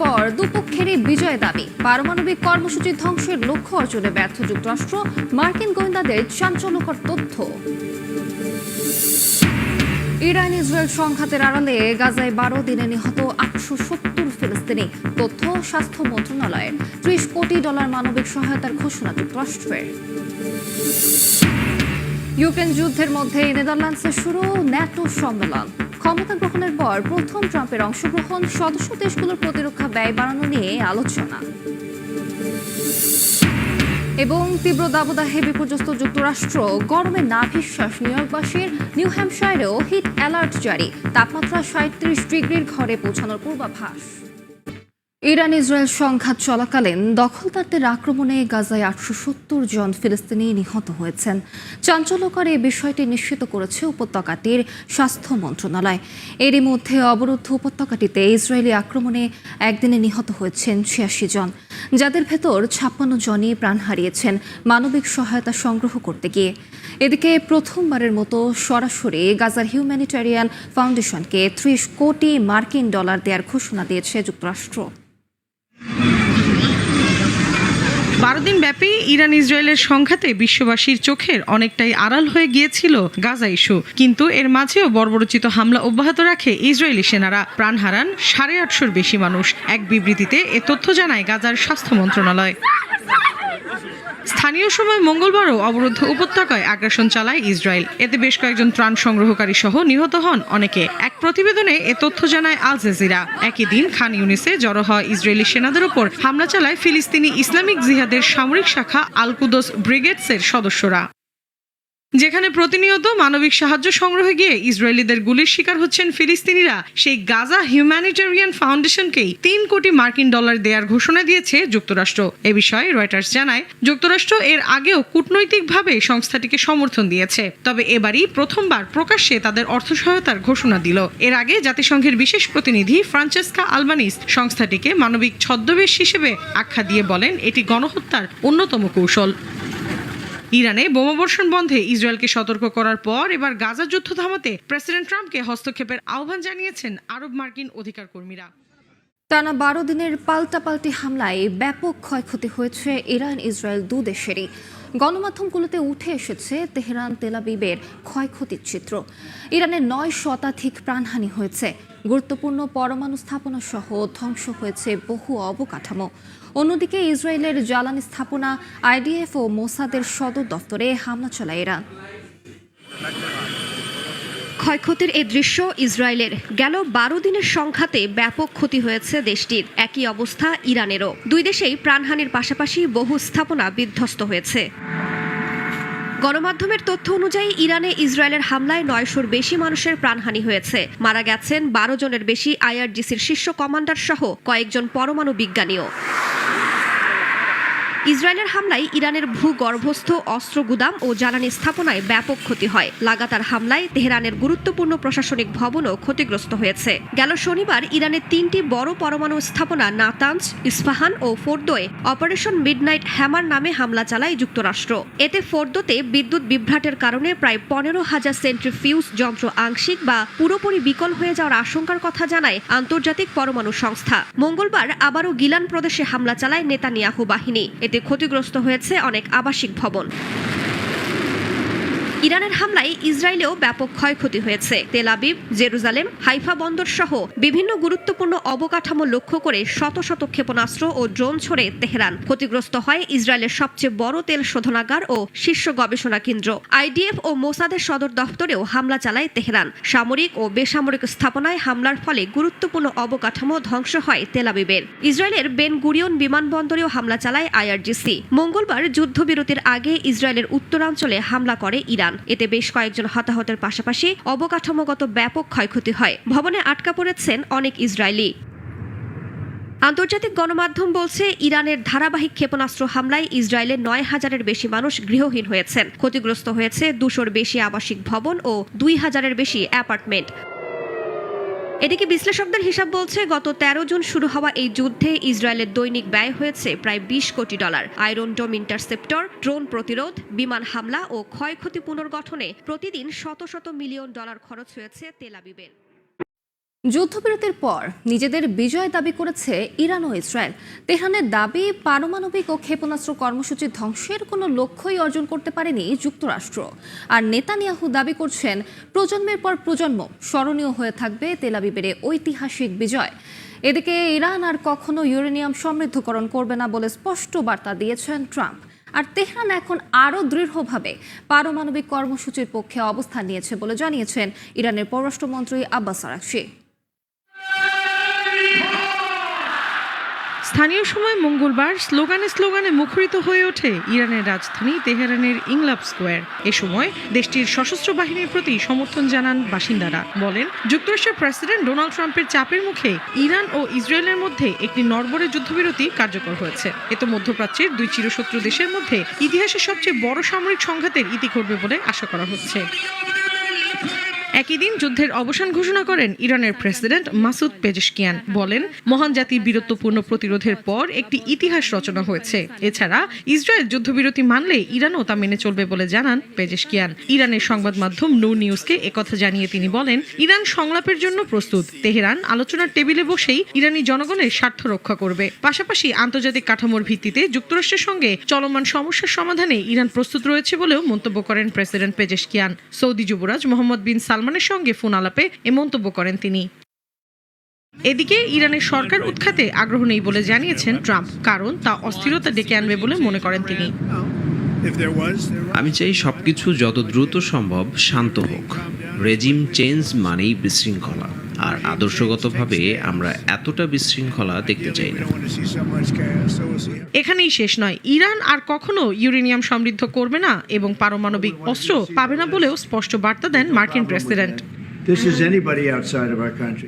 পর দুপক্ষেরই বিজয় দাবি। পারমাণবিক কর্মসূচি ধ্বংসের লক্ষ্য অর্জনে ব্যর্থ যুক্তরাষ্ট্র, মার্কিন গোয়েন্দাদের চাঞ্চল্যকর তথ্য। ইরান ইসরায়েল সংঘাতের আড়ালে গাজায় 12 দিনে নিহত 870 ফিলিস্তিনি। তথ্য স্বাস্থ্য মন্ত্রণালয়ের। $30 কোটি মানবিক সহায়তার ঘোষণা যুক্তরাষ্ট্রের। ইউক্রেন যুদ্ধের মধ্যে নেদারল্যান্ডসে শুরু ন্যাটো সম্মেলন। ক্ষমতা গ্রহণের পর প্রথম ট্রাম্পের অংশগ্রহণ, সদস্য দেশগুলোর প্রতিরক্ষা ব্যয় বাড়ানো নিয়ে আলোচনা। এবং তীব্র দাবদাহে বিপর্যস্ত যুক্তরাষ্ট্র, গরমে নাভিশ্বাস নিউইয়র্কবাসীর। নিউ হ্যাম্পশায়ারেও হিট অ্যালার্ট জারি, তাপমাত্রা 37 ডিগ্রির ঘরে পৌঁছানোর পূর্বাভাস। ইরান ইসরায়েল সংঘাত চলাকালীন দখলদারদের আক্রমণে গাজায় 870 জন ফিলিস্তিনি নিহত হয়েছেন। চাঞ্চল্যকর এই বিষয়টি নিশ্চিত করেছে উপত্যকাটির স্বাস্থ্য মন্ত্রণালয়। এরই মধ্যে অবরুদ্ধ উপত্যকাটিতে ইসরায়েলি আক্রমণে একদিনে নিহত হয়েছেন 86 জন, যাদের ভেতর 56 জনই প্রাণ হারিয়েছেন মানবিক সহায়তা সংগ্রহ করতে গিয়ে। এদিকে প্রথমবারের মতো সরাসরি গাজার হিউম্যানিটেরিয়ান ফাউন্ডেশনকে $30 কোটি দেওয়ার ঘোষণা দিয়েছে যুক্তরাষ্ট্র। 12 দিন ব্যাপী ইরান ইসরায়েলের সংঘাতে বিশ্ববাসীর চোখের অনেকটাই আড়াল হয়ে গিয়েছিল গাজা ইস্যু, কিন্তু এর মাঝেও বর্বরোচিত হামলা অব্যাহত রাখে ইসরায়েলি সেনারা। প্রাণ হারান 850-র বেশি মানুষ। এক বিবৃতিতে এ তথ্য জানায় গাজার স্বাস্থ্য মন্ত্রণালয়। স্থানীয় সময় মঙ্গলবারও অবরুদ্ধ উপত্যকায় আগ্রাসন চালায় ইসরায়েল। এতে বেশ কয়েকজন ত্রাণ সংগ্রহকারী সহ নিহত হন অনেকে। এক প্রতিবেদনে এ তথ্য জানায় আল জাজিরা। একই দিন খান ইউনিসে জড়ো হওয়া ইসরায়েলি সেনাদের উপর হামলা চালায় ফিলিস্তিনি ইসলামিক জিহাদের সামরিক শাখা আল কুদস ব্রিগেডসের সদস্যরা, যেখানে প্রতিনিয়ত মানবিক সাহায্য সংগ্রহে গিয়ে ইসরায়েলিদের গুলির শিকার হচ্ছেন ফিলিস্তিনিরা। সেই গাজা হিউম্যানিটেরিয়ান ফাউন্ডেশনকেই $3 কোটি দেওয়ার ঘোষণা দিয়েছে যুক্তরাষ্ট্র। এ বিষয়ে রয়টার্স জানায়, যুক্তরাষ্ট্র এর আগেও কূটনৈতিকভাবে সংস্থাটিকে সমর্থন দিয়েছে, তবে এবারই প্রথমবার প্রকাশ্যে তাদের অর্থ সহায়তার ঘোষণা দিল। এর আগে জাতিসংঘের বিশেষ প্রতিনিধি ফ্রান্সেস্কা আলবানিস সংস্থাটিকে মানবিক ছদ্মবেশ হিসেবে আখ্যা দিয়ে বলেন, এটি গণহত্যার অন্যতম কৌশল। ইরানে বোমাবর্ষণ বন্ধে ইসরায়েলকে সতর্ক করার পর এবার গাজা যুদ্ধ থামাতে প্রেসিডেন্ট ট্রাম্পকে হস্তক্ষেপের আহ্বান জানিয়েছেন আরব মার্কিন অধিকার কর্মীরা। টানা 12 দিনের পাল্টাপাল্টি হামলায় ব্যাপক ক্ষয়ক্ষতি হয়েছে ইরান ইসরায়েল দু দেশেরই। গণমাধ্যমগুলোতে উঠে এসেছে তেহরান তেল আবিবের ক্ষয়ক্ষতির চিত্র। ইরানের 9 শতাধিক প্রাণহানি হয়েছে। গুরুত্বপূর্ণ পরমাণু স্থাপনা সহ ধ্বংস হয়েছে বহু অবকাঠামো। অন্যদিকে ইসরায়েলের জ্বালানি স্থাপনা, আইডিএফ ও মোসাদের সদর দফতরে হামলা চালায় ইরান। ক্ষয়ক্ষতির এই দৃশ্য ইসরায়েলের। গেল 12 দিনের সংঘাতে ব্যাপক ক্ষতি হয়েছে দেশটির। একই অবস্থা ইরানেরও। দুই দেশেই প্রাণহানির পাশাপাশি বহু স্থাপনা বিধ্বস্ত হয়েছে। গণমাধ্যমের তথ্য অনুযায়ী ইরানে ইসরায়েলের হামলায় 900-র বেশি মানুষের প্রাণহানি হয়েছে। মারা গেছেন 12 জনের বেশি আইআরজিসির শীর্ষ কমান্ডার সহ কয়েকজন পরমাণু বিজ্ঞানীও। ইসরায়েলের হামলায় ইরানের ভূগর্ভস্থ অস্ত্র গুদাম ও জ্বালানি স্থাপনায় ব্যাপক ক্ষতি হয়। লাগাতার হামলায় তেহরানের গুরুত্বপূর্ণ প্রশাসনিক ভবনও ক্ষতিগ্রস্ত হয়েছে। গেল শনিবার ইরানের 3টি বড় পরমাণু স্থাপনা নাতানজ, ইস্পাহান ও ফোর্দোয় অপারেশন মিডনাইট হ্যামার নামে হামলা চালায় যুক্তরাষ্ট্র। এতে ফোর্দোতে বিদ্যুৎ বিভ্রাটের কারণে প্রায় 15,000 সেন্ট্রিফিউজ যন্ত্র আংশিক বা পুরোপুরি বিকল হয়ে যাওয়ার আশঙ্কার কথা জানায় আন্তর্জাতিক পরমাণু সংস্থা। মঙ্গলবার আবারও গিলান প্রদেশে হামলা চালায় নেতানিয়াহু বাহিনী। এতে ক্ষতিগ্রস্ত হয়েছে অনেক আবাসিক ভবন। ইরানের হামলায় ইসরায়েলেও ব্যাপক ক্ষয়ক্ষতি হয়েছে। তেল আবিব, জেরুজালেম, হাইফা বন্দর সহ বিভিন্ন গুরুত্বপূর্ণ অবকাঠামো লক্ষ্য করে শত শত ক্ষেপণাস্ত্র ও ড্রোন ছড়ে তেহরান। ক্ষতিগ্রস্ত হয় ইসরায়েলের সবচেয়ে বড় তেল শোধনাগার ও শীর্ষ গবেষণা কেন্দ্র। আইডিএফ ও মোসাদের সদর দফতরেও হামলা চালায় তেহরান। সামরিক ও বেসামরিক স্থাপনায় হামলার ফলে গুরুত্বপূর্ণ অবকাঠামো ধ্বংস হয় তেল আবিবের। ইসরায়েলের বেন গুরিয়ন বিমানবন্দরেও হামলা চালায় আইআরজিসি। মঙ্গলবার যুদ্ধবিরতির আগে ইসরায়েলের উত্তরাঞ্চলে হামলা করে ইরান। এতে বেশ কয়েকজন হতাহতের পাশাপাশি অবকাঠামোগত ব্যাপক ক্ষয়ক্ষতি হয়। ভবনে আটকা পড়েছেন অনেক ইসরায়েলি। আন্তর্জাতিক গণমাধ্যম বলছে, ইরানের ধারাবাহিক ক্ষেপণাস্ত্র হামলায় ইসরায়েলের 9,000-এর বেশি মানুষ গৃহহীন হয়েছেন। ক্ষতিগ্রস্ত হয়েছে 200-র বেশি আবাসিক ভবন ও 2,000-এর বেশি অ্যাপার্টমেন্ট। এদিকে বিশ্লেষকদের হিসাব বলছে, গত 13 জুন শুরু হওয়া এই যুদ্ধে ইসরায়েলের দৈনিক ব্যয় হয়েছে প্রায় $20 কোটি। আয়রন ডোম ইন্টারসেপ্টর, ড্রোন প্রতিরোধ, বিমান হামলা ও ক্ষয়ক্ষতি পুনর্গঠনে প্রতিদিন শত শত মিলিয়ন ডলার খরচ হয়েছে তেল আবিবের। যুদ্ধবিরতির পর নিজেদের বিজয় দাবি করেছে ইরান ও ইসরায়েল। তেহরানের দাবি, পারমাণবিক ও ক্ষেপণাস্ত্র কর্মসূচি ধ্বংসের কোনো লক্ষ্যই অর্জন করতে পারেনি যুক্তরাষ্ট্র। আর নেতানিয়াহু দাবি করছেন প্রজন্মের পর প্রজন্ম স্মরণীয় হয়ে থাকবে তেল আবিবের ঐতিহাসিক বিজয়। এদিকে ইরান আর কখনো ইউরেনিয়াম সমৃদ্ধকরণ করবে না বলে স্পষ্ট বার্তা দিয়েছেন ট্রাম্প। আর তেহরান এখন আরও দৃঢ়ভাবে পারমাণবিক কর্মসূচির পক্ষে অবস্থান নিয়েছে বলে জানিয়েছেন ইরানের পররাষ্ট্রমন্ত্রী আব্বাস আরাকচি। স্থানীয় সময় মঙ্গলবার স্লোগানে মুখরিত হয়ে ওঠে ইরানের রাজধানী তেহরানের ইংলাব স্কোয়ার। এ সময় দেশটির সশস্ত্র বাহিনীর প্রতি সমর্থন জানান বাসিন্দারা। বলেন, যুক্তরাষ্ট্রের প্রেসিডেন্ট ডোনাল্ড ট্রাম্পের চাপের মুখে ইরান ও ইসরায়েলের মধ্যে একটি নড়বড়ে যুদ্ধবিরতি কার্যকর হয়েছে। এতে মধ্যপ্রাচ্যের দুই চিরশত্রু দেশের মধ্যে ইতিহাসের সবচেয়ে বড় সামরিক সংঘাতের ইতি ঘটবে বলে আশা করা হচ্ছে। একই দিন যুদ্ধের অবসান ঘোষণা করেন ইরানের প্রেসিডেন্ট মাসুদ পেজেশকিয়ান। বলেন, মহান জাতির বীরত্বপূর্ণ প্রতিরোধের পর একটি ইতিহাস রচনা হয়েছে। এছাড়া ইসরায়েল যুদ্ধবিরতি মানলে ইরানও তা মেনে চলবে বলে জানান পেজেশকিয়ান। ইরানের সংবাদ মাধ্যম নূর নিউজকে একথা জানিয়ে তিনি বলেন, ইরান সংলাপের জন্য প্রস্তুত। তেহরান আলোচনার টেবিলে বসেই ইরানি জনগণের স্বার্থ রক্ষা করবে। পাশাপাশি আন্তর্জাতিক কাঠামোর ভিত্তিতে যুক্তরাষ্ট্রের সঙ্গে চলমান সমস্যার সমাধানে ইরান প্রস্তুত রয়েছে বলেও মন্তব্য করেন প্রেসিডেন্ট পেজেশকিয়ান। সৌদি যুবরাজ মোহাম্মদ বিন সালমানের সঙ্গে ফোন আলাপে এ মন্তব্য করেন তিনি। এদিকে ইরানের সরকার উৎখাতে আগ্রহ নেই বলে জানিয়েছেন ট্রাম্প, কারণ তা অস্থিরতা ডেকে আনবে বলে মনে করেন তিনি। আমি চাই সবকিছু যত দ্রুত সম্ভব শান্ত হোক। রেজিম চেঞ্জ মানেই বিশৃঙ্খলা, আর আদর্শগতভাবে আমরা এতটা বিশৃঙ্খলা দেখতে চাই না। এখানেই শেষ নয়, ইরান আর কখনো ইউরেনিয়াম সমৃদ্ধ করবে না এবং পারমাণবিক অস্ত্র পাবে না বলেও স্পষ্ট বার্তা দেন মার্কিন প্রেসিডেন্ট।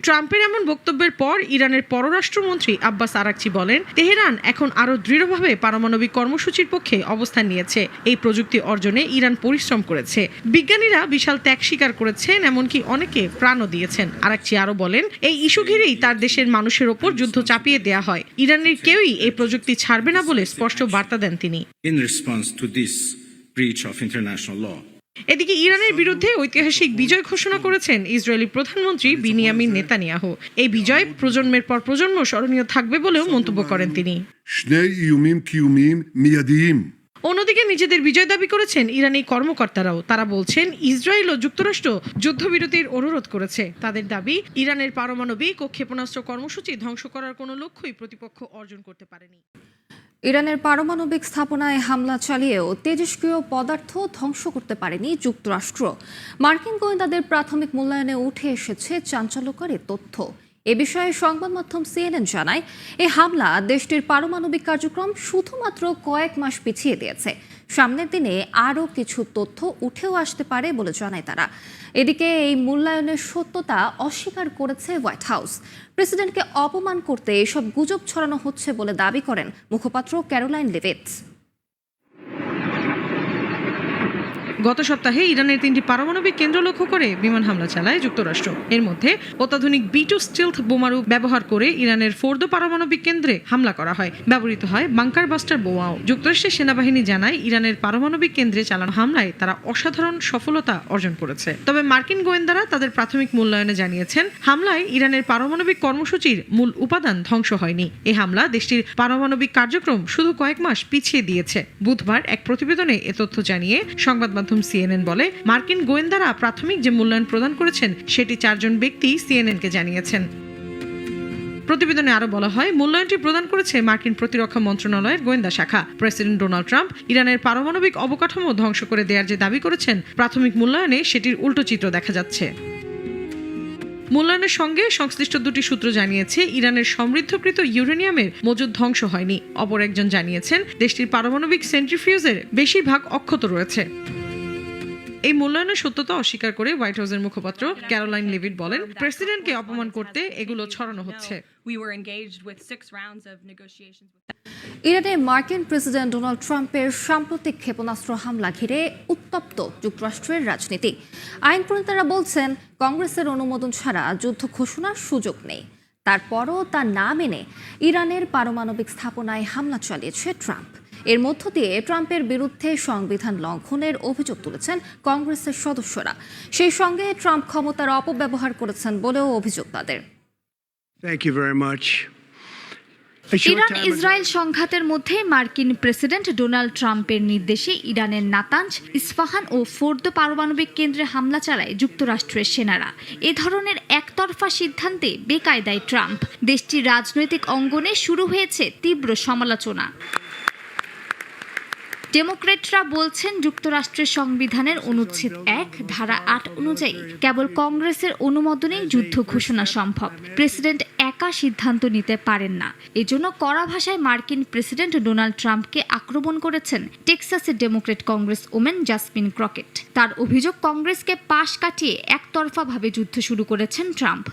ট্রাম্পের এমন বক্তব্যের পর ইরানের পররাষ্ট্রমন্ত্রী আব্বাস আরাকচি বলেন, তেহরান এখন আরও দৃঢ়ভাবে পারমাণবিক কর্মসূচির পক্ষে অবস্থান নিয়েছে। এই প্রযুক্তি অর্জনে ইরান পরিশ্রম করেছে। বিজ্ঞানীরা বিশাল ত্যাগ স্বীকার করেছেন, এমনকি অনেকে প্রাণও দিয়েছেন। আরাকচি আরও বলেন, এই ইস্যু ঘিরেই তার দেশের মানুষের ওপর যুদ্ধ চাপিয়ে দেয়া হয়। ইরানের কেউই এই প্রযুক্তি ছাড়বে না বলে স্পষ্ট বার্তা দেন তিনি। এদিকে ইরানের বিরুদ্ধে ঐতিহাসিক বিজয় ঘোষণা করেছেন ইসরায়েলি প্রধানমন্ত্রী বিনিয়ামিন নেতানিয়াহু। এই বিজয় প্রজন্মের পর প্রজন্ম স্মরণীয় থাকবে বলেও মন্তব্য করেন তিনি। অন্যদিকে নিজেদের বিজয় দাবি করেছেন ইরানি কর্মকর্তারাও। তারা বলছেন, ইসরায়েল ও যুক্তরাষ্ট্র যুদ্ধবিরতির অনুরোধ করেছে। তাদের দাবি, ইরানের পারমাণবিক ও ক্ষেপণাস্ত্র কর্মসূচি ধ্বংস করার কোনো লক্ষ্যই প্রতিপক্ষ অর্জন করতে পারেনি। ইরানের পারমাণবিক স্থাপনায় হামলা চালিয়েও তেজস্ক্রিয় পদার্থ ধ্বংস করতে পারেনি যুক্তরাষ্ট্র। মার্কিন গোয়েন্দাদের প্রাথমিক মূল্যায়নে উঠে এসেছে চাঞ্চল্যকর তথ্য। এ বিষয়ে সংবাদ মাধ্যম CNN জানায়, এই হামলা দেশটির পারমাণবিক কার্যক্রম শুধুমাত্র কয়েক মাস পিছিয়ে দিয়েছে। সামনের দিনে আরও কিছু তথ্য উঠেও আসতে পারে বলে জানায় তারা। এদিকে এই মূল্যায়নের সত্যতা অস্বীকার করেছে হোয়াইট হাউস। প্রেসিডেন্টকে অপমান করতে এসব গুজব ছড়ানো হচ্ছে বলে দাবি করেন মুখপাত্র ক্যারোলাইন লেভিটস। গত সপ্তাহে ইরানের 3টি পারমাণবিক কেন্দ্র লক্ষ্য করে বিমান হামলা চালায় যুক্তরাষ্ট্র। এর মধ্যে অত্যাধুনিক B2 স্টিলথ বোমারু ব্যবহার করে ইরানের ফোর্দো পারমাণবিক কেন্দ্রে হামলা করা হয়। ব্যবহৃত হয় বাংকার বাস্টার বোমাও। যুক্তরাষ্ট্রের সেনাবাহিনী জানায়, ইরানের পারমাণবিক কেন্দ্রে চালানো হামলায় তারা অসাধারণ সফলতা অর্জন করেছে। তবে মার্কিন গোয়েন্দারা তাদের প্রাথমিক মূল্যায়নে জানিয়েছেন, হামলায় ইরানের পারমাণবিক কর্মসূচির মূল উপাদান ধ্বংস হয়নি। এই হামলা দেশটির পারমাণবিক কার্যক্রম শুধু কয়েক মাস পিছিয়ে দিয়েছে। বুধবার এক প্রতিবেদনে এ তথ্য জানিয়ে সংবাদ মাধ্যম CNN বলে, মার্কিন গোয়েন্দারা প্রাথমিক যে মূল্যায়ন প্রদান করেছেন সেটি 4 জন ব্যক্তি CNN-কে জানিয়েছেন। প্রতিবেদনে আরো বলা হয়, মূল্যায়নটি প্রদান করেছে মার্কিন প্রতিরক্ষা মন্ত্রণালয়ের গোয়েন্দা শাখা। প্রেসিডেন্ট ডোনাল্ড ট্রাম্প ইরানের পারমাণবিক অবকাঠামো ধ্বংস করে দেওয়ার যে দাবি করেছেন, প্রাথমিক মূল্যায়নে সেটির উল্টো চিত্র দেখা যাচ্ছে। মূল্যায়নের সঙ্গে সংশ্লিষ্ট দুটি সূত্র জানিয়েছে, ইরানের সমৃদ্ধকৃত ইউরেনিয়ামের মজুদ ধ্বংস হয়নি। অপর একজন জানিয়েছেন, দেশটির পারমাণবিক সেন্ট্রিফিউজের বেশিরভাগ অক্ষত রয়েছে। এই মূল্যায়নের সত্যতা অস্বীকার করে হোয়াইট হাউসের মুখপাত্র ক্যারোলাইন লেভিট বলেন, প্রেসিডেন্টকে অপমান করতে এগুলো ছড়ানো হচ্ছে। ইরানে মার্কিন প্রেসিডেন্ট ডোনাল্ড ট্রাম্পের সাম্প্রতিক ক্ষেপণাস্ত্র হামলা ঘিরে উত্তপ্ত যুক্তরাষ্ট্রের রাজনীতি। আইন প্রণেতারা বলছেন, কংগ্রেসের অনুমোদন ছাড়া যুদ্ধ ঘোষণার সুযোগ নেই। তারপরও তা না মেনে ইরানের পারমাণবিক স্থাপনায় হামলা চালিয়েছে ট্রাম্প। এর মধ্য দিয়ে ট্রাম্পের বিরুদ্ধে সংবিধান লঙ্ঘনের অভিযোগ তুলেছেন কংগ্রেসের সদস্যরা। সেই সঙ্গে ট্রাম্প ক্ষমতার অপব্যবহার করেছেন বলেও অভিযোগ তাদের। Thank you very much. Iran Israel সংঘাতের মধ্যে মার্কিন প্রেসিডেন্ট ডোনাল্ড ট্রাম্পের নির্দেশে ইরানের নাতাঞ্জ, ইস্পাহান ও ফোর্দো পারমাণবিক কেন্দ্রে হামলা চালায় যুক্তরাষ্ট্রের সেনারা। এ ধরনের একতরফা সিদ্ধান্তে বেকায়দায় ট্রাম্প। দেশটির রাজনৈতিক অঙ্গনে শুরু হয়েছে তীব্র সমালোচনা। ডেমোক্রেটরা বলছেন যুক্তরাষ্ট্রের সংবিধানের অনুচ্ছেদ 1 ধারা 8 অনুযায়ী কেবল কংগ্রেসের অনুমোদনেই যুদ্ধ ঘোষণা সম্ভব। প্রেসিডেন্ট একা সিদ্ধান্ত নিতে পারেন না। এজন্য কড়া ভাষায় মার্কিন প্রেসিডেন্ট ডোনাল্ড ট্রাম্পকে আক্রমণ করেছেন টেক্সাসের Democrat congresswoman Jasmine Crockett. তার অভিযোগ, কংগ্রেসকে পাশ কাটিয়ে একতরফাভাবে যুদ্ধ শুরু করেছেন ট্রাম্প।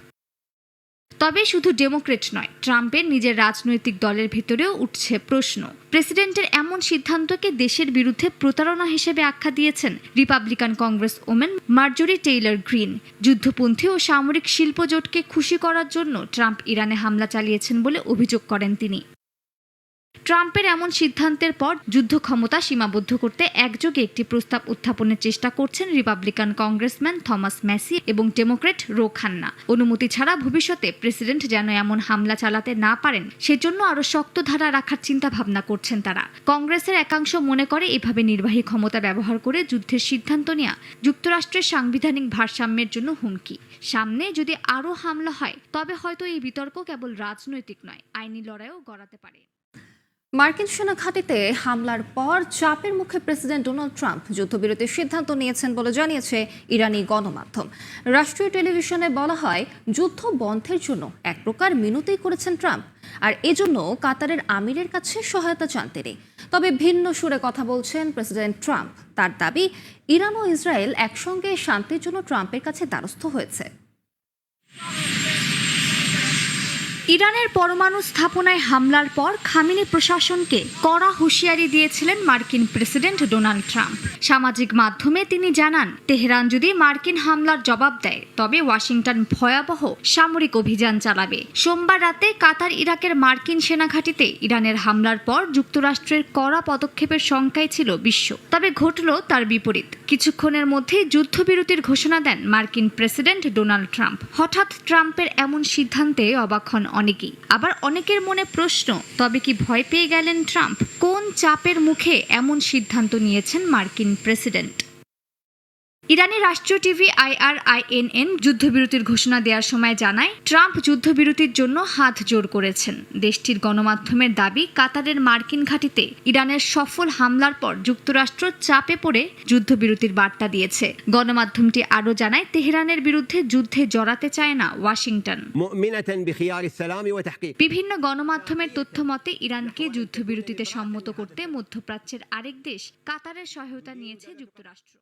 তবে শুধু ডেমোক্রেট নয়, ট্রাম্পের নিজের রাজনৈতিক দলের ভেতরেও উঠছে প্রশ্ন। প্রেসিডেন্টের এমন সিদ্ধান্তকে দেশের বিরুদ্ধে প্রতারণা হিসেবে আখ্যা দিয়েছেন Republican congresswoman Marjorie Taylor Greene. যুদ্ধপন্থী ও সামরিক শিল্প জোটকে খুশি করার জন্য ট্রাম্প ইরানে হামলা চালিয়েছেন বলে অভিযোগ করেন তিনি। ট্রাম্পের এমন সিদ্ধান্তের পর যুদ্ধ ক্ষমতা সীমাবদ্ধ করতে একযোগে একটি প্রস্তাব উত্থাপনের চেষ্টা করছেন রিপাবলিকান কংগ্রেসম্যান থমাস ম্যাসি এবং ডেমোক্রেট রো খান্না। অনুমতি ছাড়া ভবিষ্যতে প্রেসিডেন্ট যেন এমন হামলা চালাতে না পারেন, সেজন্য আরও শক্ত ধারা রাখার চিন্তা ভাবনা করছেন তারা। কংগ্রেসের একাংশ মনে করে এভাবে নির্বাহী ক্ষমতা ব্যবহার করে যুদ্ধের সিদ্ধান্ত নেওয়া যুক্তরাষ্ট্রের সাংবিধানিক ভারসাম্যের জন্য হুমকি। সামনে যদি আরও হামলা হয়, তবে হয়তো এই বিতর্ক কেবল রাজনৈতিক নয়, আইনি লড়াইও গড়াতে পারে। মার্কিন সেনা ঘাঁটিতে হামলার পর চাপের মুখে প্রেসিডেন্ট ডোনাল্ড ট্রাম্প যুদ্ধবিরতির সিদ্ধান্ত নিয়েছেন বলে জানিয়েছে ইরানি গণমাধ্যম। রাষ্ট্রীয় টেলিভিশনে বলা হয়, যুদ্ধ বন্ধের জন্য এক প্রকার মিনতি করেছেন ট্রাম্প, আর এজন্য কাতারের আমিরের কাছে সহায়তা চান তিনি। তবে ভিন্ন সুরে কথা বলছেন প্রেসিডেন্ট ট্রাম্প। তার দাবি, ইরান ও ইসরায়েল একসঙ্গে শান্তির জন্য ট্রাম্পের কাছে দ্বারস্থ হয়েছে। ইরানের পরমাণু স্থাপনায় হামলার পর খামেনি প্রশাসনকে কড়া হুঁশিয়ারি দিয়েছিলেন মার্কিন প্রেসিডেন্ট ডোনাল্ড ট্রাম্প। সামাজিক মাধ্যমে তিনি জানান, তেহরান যদি মার্কিন হামলার জবাব দেয়, তবে ওয়াশিংটন ভয়াবহ সামরিক অভিযান চালাবে। সোমবার রাতে কাতার ইরাকের মার্কিন সেনাঘাঁটিতে ইরানের হামলার পর যুক্তরাষ্ট্রের কড়া পদক্ষেপের শঙ্কায় ছিল বিশ্ব। তবে ঘটল তার বিপরীত। কিছুক্ষণের মধ্যেই যুদ্ধবিরতির ঘোষণা দেন মার্কিন প্রেসিডেন্ট ডোনাল্ড ট্রাম্প। হঠাৎ ট্রাম্পের এমন সিদ্ধান্তে অবাক হন অনেকেই। আবার অনেকের মনে প্রশ্ন, তবে কি ভয় পেয়ে গেলেন ট্রাম্প? কোন চাপের মুখে এমন সিদ্ধান্ত নিয়েছেন মার্কিন প্রেসিডেন্ট? ইরানি রাষ্ট্রীয় টিভি IRINN যুদ্ধবিরতির ঘোষণা দেওয়ার সময় জানায়, ট্রাম্প যুদ্ধবিরতির জন্য হাত জোড় করেছেন। দেশটির গণমাধ্যমের দাবি, কাতারের মার্কিন ঘাঁটিতে ইরানের সফল হামলার পর যুক্তরাষ্ট্র চাপে পড়ে যুদ্ধবিরতির বার্তা দিয়েছে। গণমাধ্যমটি আরও জানায়, তেহরানের বিরুদ্ধে যুদ্ধে জড়াতে চায় না ওয়াশিংটন। বিভিন্ন গণমাধ্যমের তথ্য মতে, ইরানকে যুদ্ধবিরতিতে সম্মত করতে মধ্যপ্রাচ্যের আরেক দেশ কাতারের সহায়তা নিয়েছে যুক্তরাষ্ট্র।